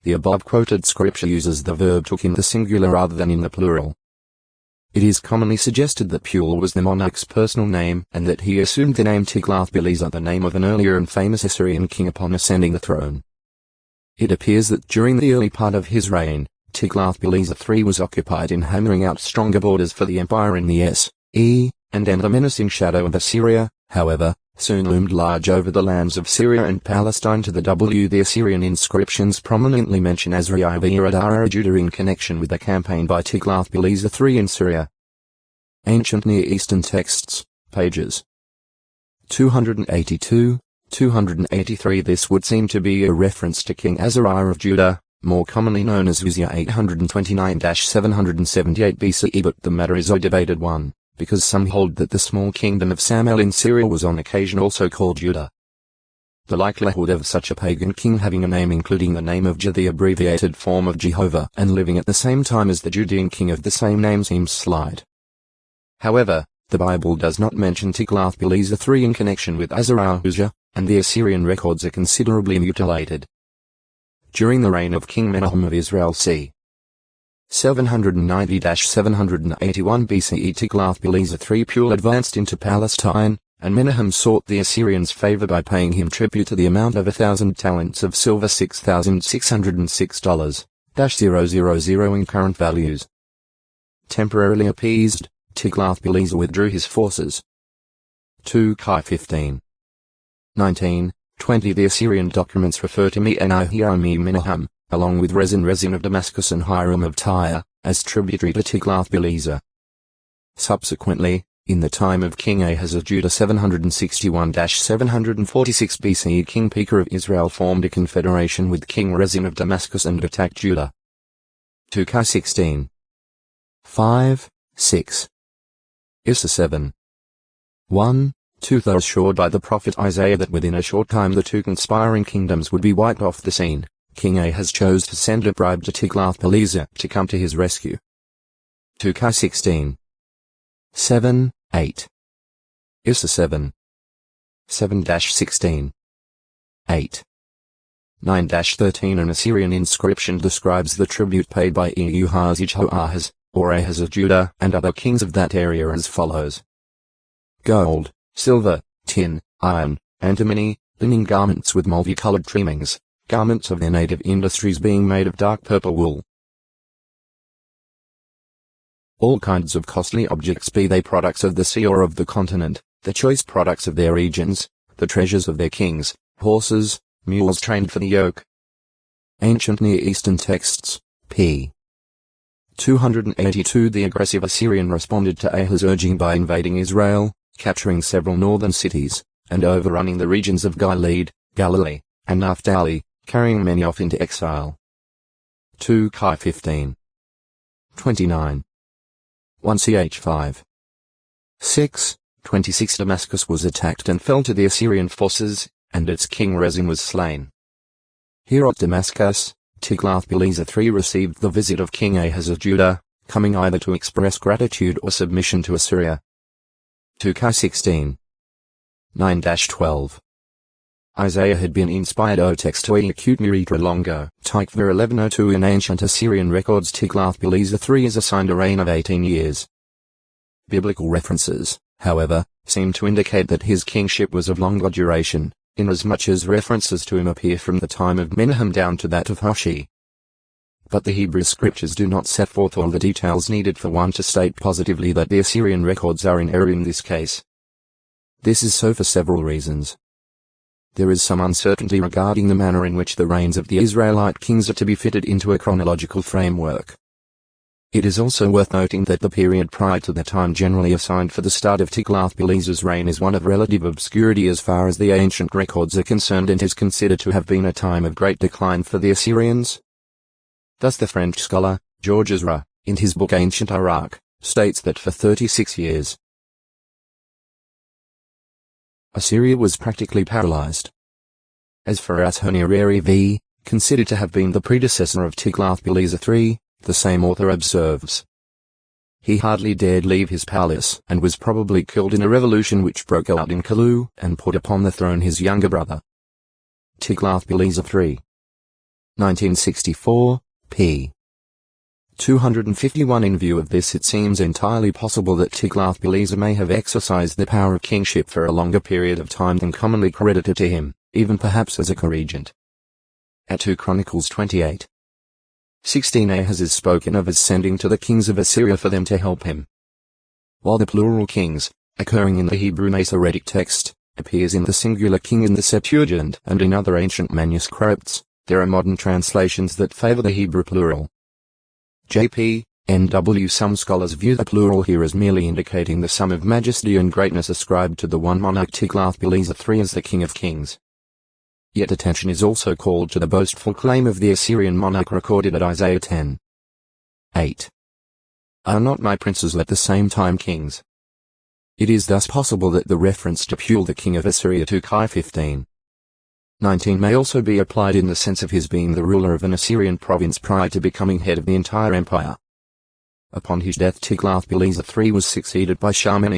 the above-quoted scripture uses the verb took in the singular rather than in the plural. It is commonly suggested that Pul was the monarch's personal name and that he assumed the name Tiglath-Pileser, the name of an earlier and famous Assyrian king, upon ascending the throne. It appears that during the early part of his reign, Tiglath-Pileser III was occupied in hammering out stronger borders for the empire in the S.E., and then the menacing shadow of Assyria, however, soon loomed large over the lands of Syria and Palestine to the W. The Assyrian inscriptions prominently mention Azri-Adara Judah in connection with the campaign by Tiglath-Pileser III in Syria. Ancient Near Eastern Texts, pages 282, 283. This would seem to be a reference to King Azariah of Judah, more commonly known as Uzziah 829-778 BCE, but the matter is a debated one, because some hold that the small kingdom of Samael in Syria was on occasion also called Judah. The likelihood of such a pagan king having a name including the name of Jah, the abbreviated form of Jehovah, and living at the same time as the Judean king of the same name seems slight. However, the Bible does not mention Tiglath-Pileser III in connection with Azariah, and the Assyrian records are considerably mutilated. During the reign of King Menahem of Israel c. 790-781 BCE, Tiglath-Pileser III Pul advanced into Palestine, and Menahem sought the Assyrians' favor by paying him tribute to the amount of 1,000 talents of silver, $6,606.000 in current values. Temporarily appeased, Tiglath-Pileser withdrew his forces. 2 Kai 15. 19, 20. The Assyrian documents refer to Menahem, along with Rezin of Damascus and Hiram of Tyre, as tributary to Tiglath-Pileser. Subsequently, in the time of King Ahaz of Judah 761-746 BCE, King Pekah of Israel formed a confederation with King Rezin of Damascus and attacked Judah. 2 Kai 16. 5, 6. Issa 7. 1, 2. Though assured by the prophet Isaiah that within a short time the two conspiring kingdoms would be wiped off the scene, King Ahaz chose to send a bribe to Tiglath-Pileser to come to his rescue. 2 Kai 16. 7, 8. Issa 7. 7-16. 8. 9-13. An Assyrian inscription describes the tribute paid by Ahaz, or Ahaz of Judah, and other kings of that area as follows: gold, silver, tin, iron, antimony, linen garments with multicolored trimmings, garments of their native industries being made of dark purple wool. All kinds of costly objects, be they products of the sea or of the continent, the choice products of their regions, the treasures of their kings, horses, mules trained for the yoke. Ancient Near Eastern Texts, p. 282. The aggressive Assyrian responded to Ahaz's urging by invading Israel, capturing several northern cities, and overrunning the regions of Gilead, Galilee, and Naphtali, carrying many off into exile. 2 Kai 15. 29. 1 Ch 5. 6, 26. Damascus was attacked and fell to the Assyrian forces, and its king Rezin was slain. Here at Damascus, Tiglath-Pileser III received the visit of King Ahaz of Judah, coming either to express gratitude or submission to Assyria. 2 Kai 16. 9-12. Isaiah had been inspired o texto acute miritra longo, Tikva 1102. In ancient Assyrian records, Tiglath-Pileser III is assigned a reign of 18 years. Biblical references, however, seem to indicate that his kingship was of longer duration, inasmuch as references to him appear from the time of Menahem down to that of Hoshea. But the Hebrew scriptures do not set forth all the details needed for one to state positively that the Assyrian records are in error in this case. This is so for several reasons. There is some uncertainty regarding the manner in which the reigns of the Israelite kings are to be fitted into a chronological framework. It is also worth noting that the period prior to the time generally assigned for the start of Tiglath-Pileser's reign is one of relative obscurity as far as the ancient records are concerned, and is considered to have been a time of great decline for the Assyrians. Thus the French scholar, Georges Ezra, in his book Ancient Iraq, states that for 36 years, Assyria was practically paralyzed. As for Ashurnirari v. considered to have been the predecessor of Tiglath-Pileser III, the same author observes, he hardly dared leave his palace and was probably killed in a revolution which broke out in Kalu and put upon the throne his younger brother, Tiglath-Pileser III. 1964, p. 251. In view of this, it seems entirely possible that Tiglath-Pileser may have exercised the power of kingship for a longer period of time than commonly credited to him, even perhaps as a co-regent. At 2 Chronicles 28. 16 Ahaz is spoken of as sending to the kings of Assyria for them to help him. While the plural kings, occurring in the Hebrew Masoretic text, appears in the singular king in the Septuagint and in other ancient manuscripts, there are modern translations that favor the Hebrew plural. J.P. N.W. Some scholars view the plural here as merely indicating the sum of majesty and greatness ascribed to the one monarch Tiglath-Pileser III as the King of Kings. Yet attention is also called to the boastful claim of the Assyrian monarch recorded at Isaiah 10. 8. Are not my princes at the same time kings? It is thus possible that the reference to Pul the king of Assyria to Kai 15. 19 may also be applied in the sense of his being the ruler of an Assyrian province prior to becoming head of the entire empire. Upon his death, Tiglath-Pileser III was succeeded by Shalmaneser